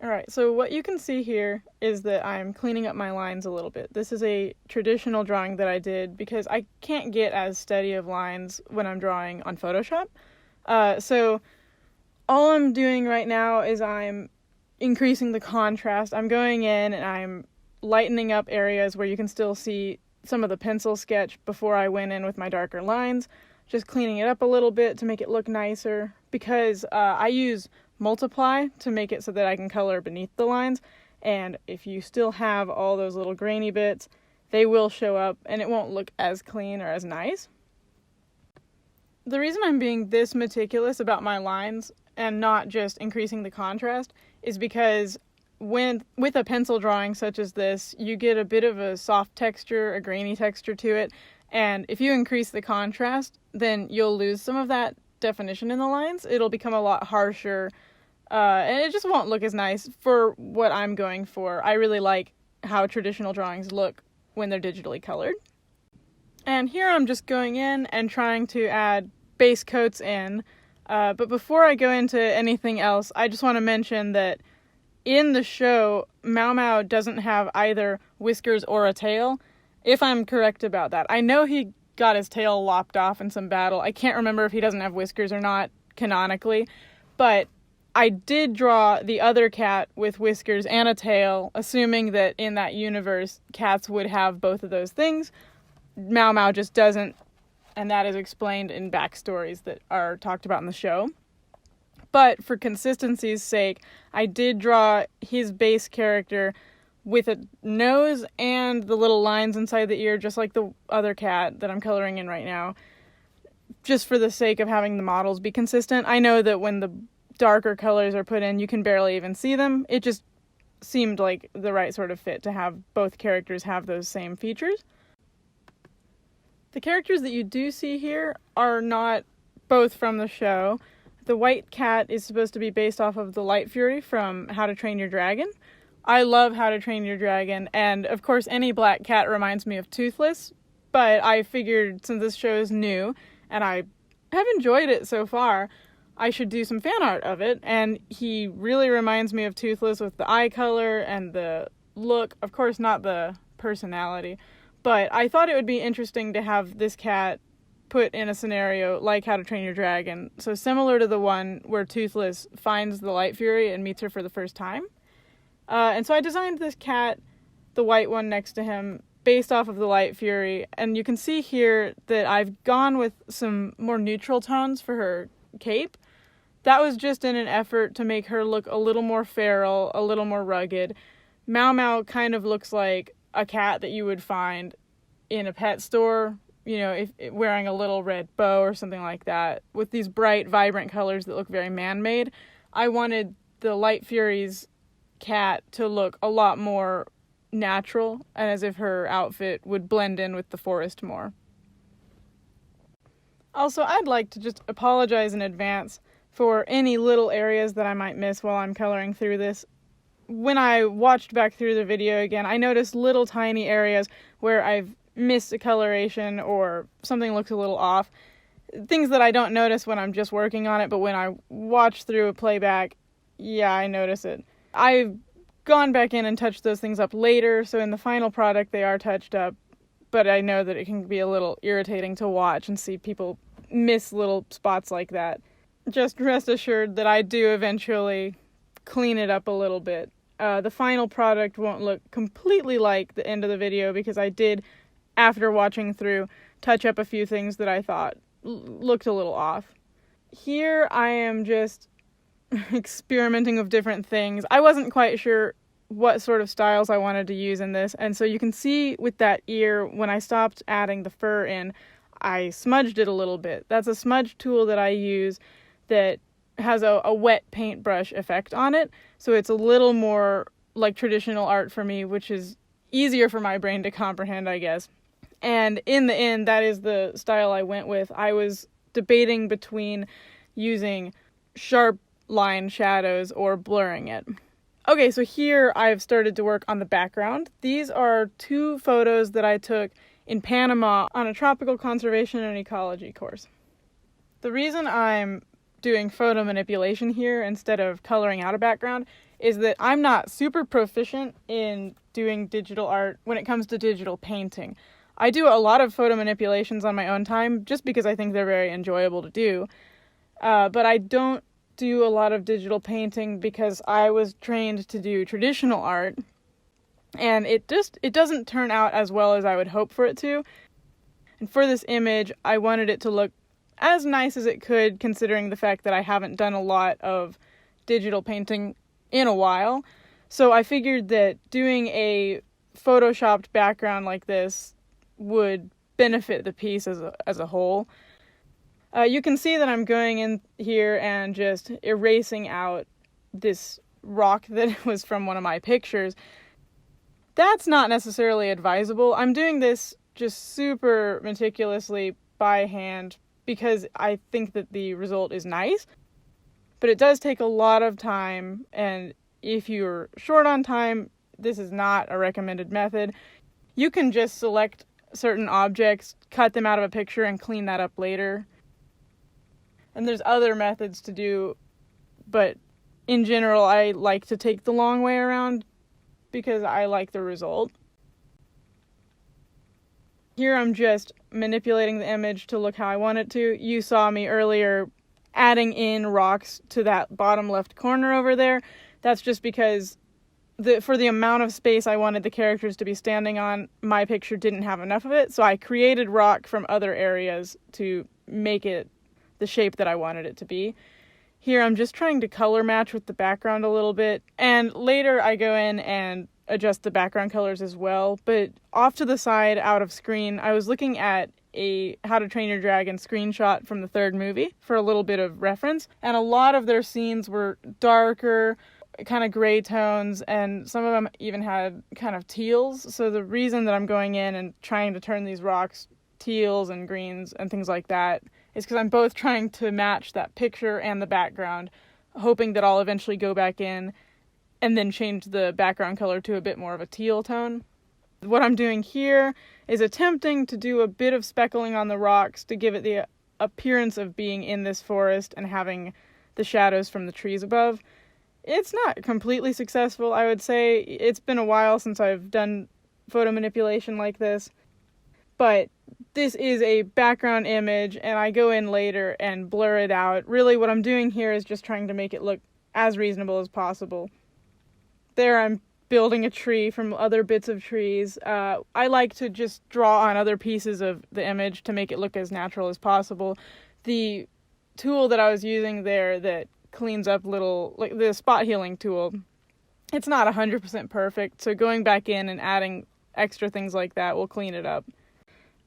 Alright, so what you can see here is that I'm cleaning up my lines a little bit. This is a traditional drawing that I did because I can't get as steady of lines when I'm drawing on Photoshop. So all I'm doing right now is I'm increasing the contrast. I'm going in and I'm lightening up areas where you can still see some of the pencil sketch before I went in with my darker lines. Just cleaning it up a little bit to make it look nicer because I use multiply to make it so that I can color beneath the lines, and if you still have all those little grainy bits, they will show up and it won't look as clean or as nice. The reason I'm being this meticulous about my lines and not just increasing the contrast is because with a pencil drawing such as this, you get a bit of a soft texture, a grainy texture to it, and if you increase the contrast, then you'll lose some of that definition in the lines. It'll become a lot harsher, and it just won't look as nice for what I'm going for. I really like how traditional drawings look when they're digitally colored. And here I'm just going in and trying to add base coats in, but before I go into anything else, I just want to mention that in the show, Mao Mao doesn't have either whiskers or a tail, if I'm correct about that. I know he got his tail lopped off in some battle. I can't remember if he doesn't have whiskers or not, canonically, but I did draw the other cat with whiskers and a tail, assuming that in that universe, cats would have both of those things. Mao Mao just doesn't, and that is explained in backstories that are talked about in the show. But for consistency's sake, I did draw his base character with a nose and the little lines inside the ear, just like the other cat that I'm coloring in right now, just for the sake of having the models be consistent. I know that when the darker colors are put in, you can barely even see them. It just seemed like the right sort of fit to have both characters have those same features. The characters that you do see here are not both from the show. The white cat is supposed to be based off of the Light Fury from How to Train Your Dragon. I love How to Train Your Dragon, and of course any black cat reminds me of Toothless, but I figured since this show is new, and I have enjoyed it so far, I should do some fan art of it, and he really reminds me of Toothless with the eye color and the look, of course not the personality, but I thought it would be interesting to have this cat put in a scenario like How to Train Your Dragon, so similar to the one where Toothless finds the Light Fury and meets her for the first time. And so I designed this cat, the white one next to him, based off of the Light Fury, and you can see here that I've gone with some more neutral tones for her cape. That was just in an effort to make her look a little more feral, a little more rugged. Mao Mao kind of looks like a cat that you would find in a pet store, you know, if wearing a little red bow or something like that, with these bright, vibrant colors that look very man-made. I wanted the Light Fury's cat to look a lot more natural and as if her outfit would blend in with the forest more. Also, I'd like to just apologize in advance for any little areas that I might miss while I'm coloring through this. When I watched back through the video again, I noticed little tiny areas where I've missed a coloration or something looks a little off. Things that I don't notice when I'm just working on it, but when I watch through a playback, yeah, I notice it. I've gone back in and touched those things up later, so in the final product they are touched up, but I know that it can be a little irritating to watch and see people miss little spots like that. Just rest assured that I do eventually clean it up a little bit. The final product won't look completely like the end of the video because I did, after watching through, touch up a few things that I thought looked a little off. Here I am just experimenting with different things. I wasn't quite sure what sort of styles I wanted to use in this, and so you can see with that ear, when I stopped adding the fur in, I smudged it a little bit. That's a smudge tool that I use that has a wet paintbrush effect on it, so it's a little more like traditional art for me, which is easier for my brain to comprehend, I guess. And in the end, that is the style I went with. I was debating between using sharp line shadows or blurring it. Okay, so here I've started to work on the background. These are 2 photos that I took in Panama on a tropical conservation and ecology course. The reason I'm doing photo manipulation here instead of coloring out a background is that I'm not super proficient in doing digital art when it comes to digital painting. I do a lot of photo manipulations on my own time just because I think they're very enjoyable to do. But I don't do a lot of digital painting because I was trained to do traditional art, and it doesn't turn out as well as I would hope for it to. And for this image, I wanted it to look as nice as it could, considering the fact that I haven't done a lot of digital painting in a while. So I figured that doing a photoshopped background like this would benefit the piece as a whole. You can see that I'm going in here and just erasing out this rock that was from one of my pictures. That's not necessarily advisable. I'm doing this just super meticulously by hand because I think that the result is nice. But it does take a lot of time, and if you're short on time, this is not a recommended method. You can just select certain objects, cut them out of a picture, and clean that up later. And there's other methods to do, but in general, I like to take the long way around because I like the result. Here I'm just manipulating the image to look how I want it to. You saw me earlier adding in rocks to that bottom left corner over there. That's just because for the amount of space I wanted the characters to be standing on, my picture didn't have enough of it, so I created rock from other areas to make it the shape that I wanted it to be. Here I'm just trying to color match with the background a little bit, and later I go in and adjust the background colors as well. But off to the side, out of screen, I was looking at a How to Train Your Dragon screenshot from the third movie for a little bit of reference, and a lot of their scenes were darker, kind of gray tones, and some of them even had kind of teals. So the reason that I'm going in and trying to turn these rocks teals and greens and things like that is because I'm both trying to match that picture and the background, hoping that I'll eventually go back in and then change the background color to a bit more of a teal tone. What I'm doing here is attempting to do a bit of speckling on the rocks to give it the appearance of being in this forest and having the shadows from the trees above. It's not completely successful, I would say. It's been a while since I've done photo manipulation like this, but this is a background image, and I go in later and blur it out. Really, what I'm doing here is just trying to make it look as reasonable as possible. There I'm building a tree from other bits of trees. I like to just draw on other pieces of the image to make it look as natural as possible. The tool that I was using there that cleans up like the spot healing tool, it's not 100% perfect, so going back in and adding extra things like that will clean it up.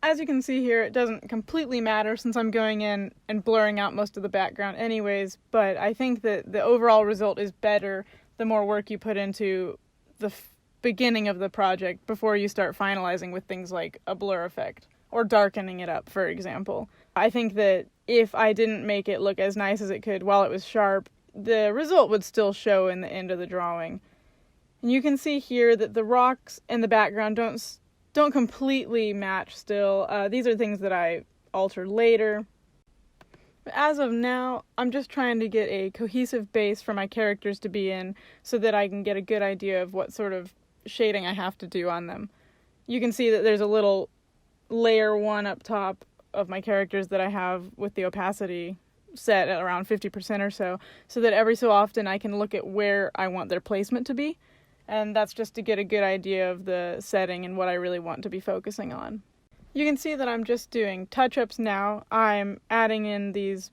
As you can see here, it doesn't completely matter since I'm going in and blurring out most of the background anyways, but I think that the overall result is better the more work you put into the beginning of the project before you start finalizing with things like a blur effect or darkening it up, for example. I think that if I didn't make it look as nice as it could while it was sharp, the result would still show in the end of the drawing. And you can see here that the rocks and the background don't completely match still. These are things that I altered later. But as of now, I'm just trying to get a cohesive base for my characters to be in so that I can get a good idea of what sort of shading I have to do on them. You can see that there's a little layer 1 up top of my characters that I have with the opacity set at around 50% or so that every so often I can look at where I want their placement to be. And that's just to get a good idea of the setting and what I really want to be focusing on. You can see that I'm just doing touch-ups now. I'm adding in these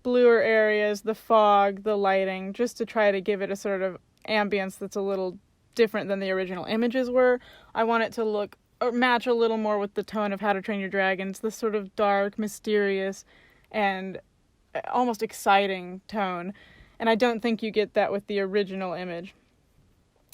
bluer areas, the fog, the lighting, just to try to give it a sort of ambience that's a little different than the original images were. I want it to look or match a little more with the tone of How to Train Your Dragon. It's this sort of dark, mysterious, and almost exciting tone. And I don't think you get that with the original image.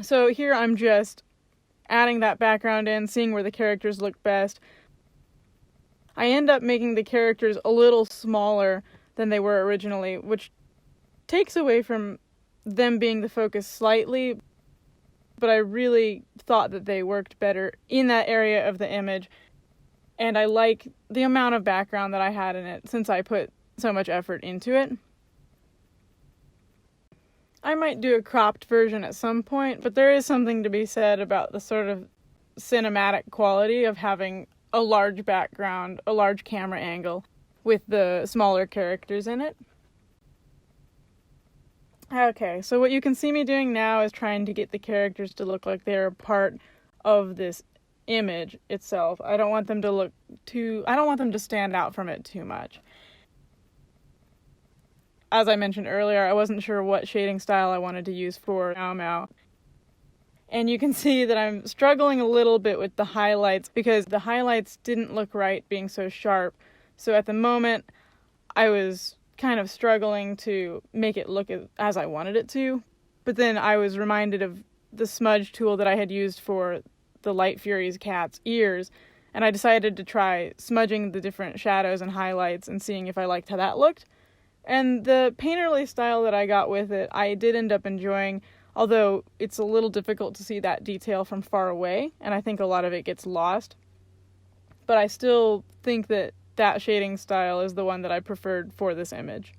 So here I'm just adding that background in, seeing where the characters look best. I end up making the characters a little smaller than they were originally, which takes away from them being the focus slightly, but I really thought that they worked better in that area of the image, and I like the amount of background that I had in it since I put so much effort into it. I might do a cropped version at some point, but there is something to be said about the sort of cinematic quality of having a large background, a large camera angle with the smaller characters in it. Okay, so what you can see me doing now is trying to get the characters to look like they're a part of this image itself. I don't want them to stand out from it too much. As I mentioned earlier, I wasn't sure what shading style I wanted to use for Mao Mao. And you can see that I'm struggling a little bit with the highlights because the highlights didn't look right being so sharp. So at the moment, I was kind of struggling to make it look as I wanted it to. But then I was reminded of the smudge tool that I had used for the Light Fury's cat's ears, and I decided to try smudging the different shadows and highlights and seeing if I liked how that looked. And the painterly style that I got with it, I did end up enjoying, although it's a little difficult to see that detail from far away, and I think a lot of it gets lost. But I still think that shading style is the one that I preferred for this image.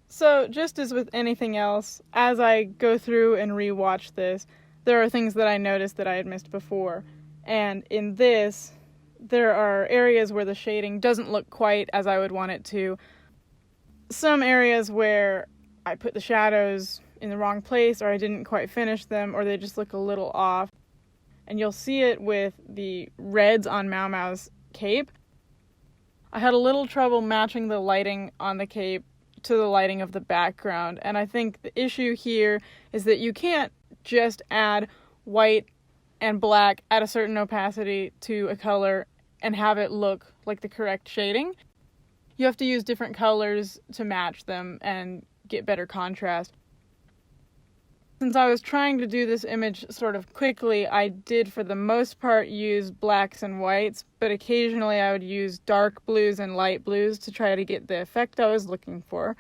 So, just as with anything else, as I go through and rewatch this, there are things that I noticed that I had missed before. And in this, there are areas where the shading doesn't look quite as I would want it to. Some areas where I put the shadows in the wrong place, or I didn't quite finish them, or they just look a little off. And you'll see it with the reds on Mao Mao's cape. I had a little trouble matching the lighting on the cape to the lighting of the background, and I think the issue here is that you can't just add white and black at a certain opacity to a color and have it look like the correct shading. You have to use different colors to match them and get better contrast. Since I was trying to do this image sort of quickly, I did for the most part use blacks and whites, but occasionally I would use dark blues and light blues to try to get the effect I was looking for.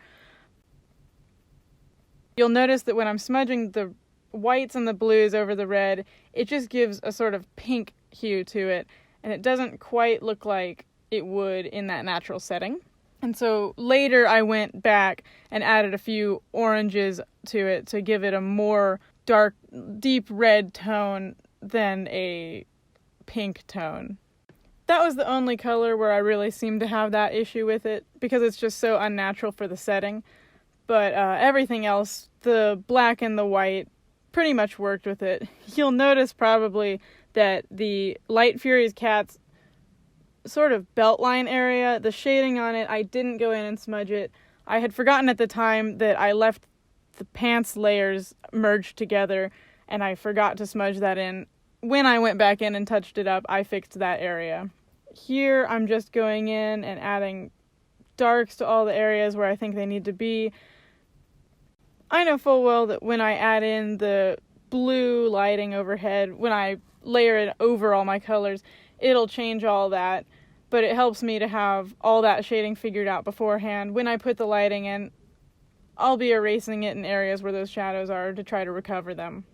You'll notice that when I'm smudging the whites and the blues over the red, it just gives a sort of pink hue to it, and it doesn't quite look like it would in that natural setting. And so later I went back and added a few oranges to it to give it a more dark, deep red tone than a pink tone. That was the only color where I really seemed to have that issue with it, because it's just so unnatural for the setting. But everything else, the black and the white, pretty much worked with it. You'll notice probably that the Light Fury's cat's sort of belt line area, the shading on it, I didn't go in and smudge it. I had forgotten at the time that I left the pants layers merged together, and I forgot to smudge that in. When I went back in and touched it up, I fixed that area. Here, I'm just going in and adding darks to all the areas where I think they need to be. I know full well that when I add in the blue lighting overhead, when I layer it over all my colors, it'll change all that, but it helps me to have all that shading figured out beforehand. When I put the lighting in, I'll be erasing it in areas where those shadows are to try to recover them.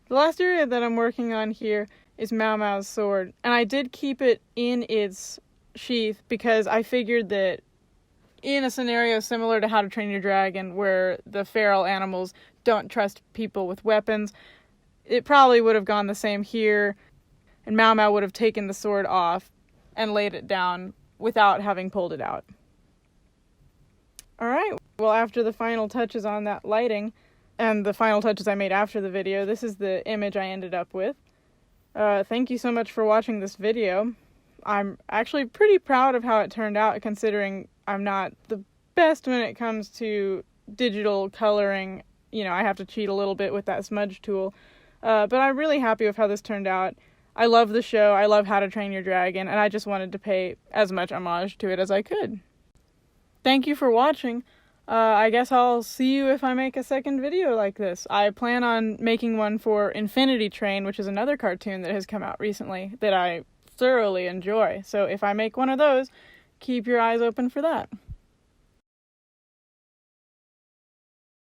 The last area that I'm working on here is Mao Mao's sword, and I did keep it in its sheath because I figured that in a scenario similar to How to Train Your Dragon, where the feral animals don't trust people with weapons, it probably would have gone the same here, and Mao Mao would have taken the sword off and laid it down without having pulled it out. Alright, well, after the final touches on that lighting, and the final touches I made after the video, this is the image I ended up with. Thank you so much for watching this video. I'm actually pretty proud of how it turned out, considering I'm not the best when it comes to digital coloring. You know, I have to cheat a little bit with that smudge tool. But I'm really happy with how this turned out. I love the show, I love How to Train Your Dragon, and I just wanted to pay as much homage to it as I could. Thank you for watching. I guess I'll see you if I make a second video like this. I plan on making one for Infinity Train, which is another cartoon that has come out recently that I thoroughly enjoy. So if I make one of those, keep your eyes open for that.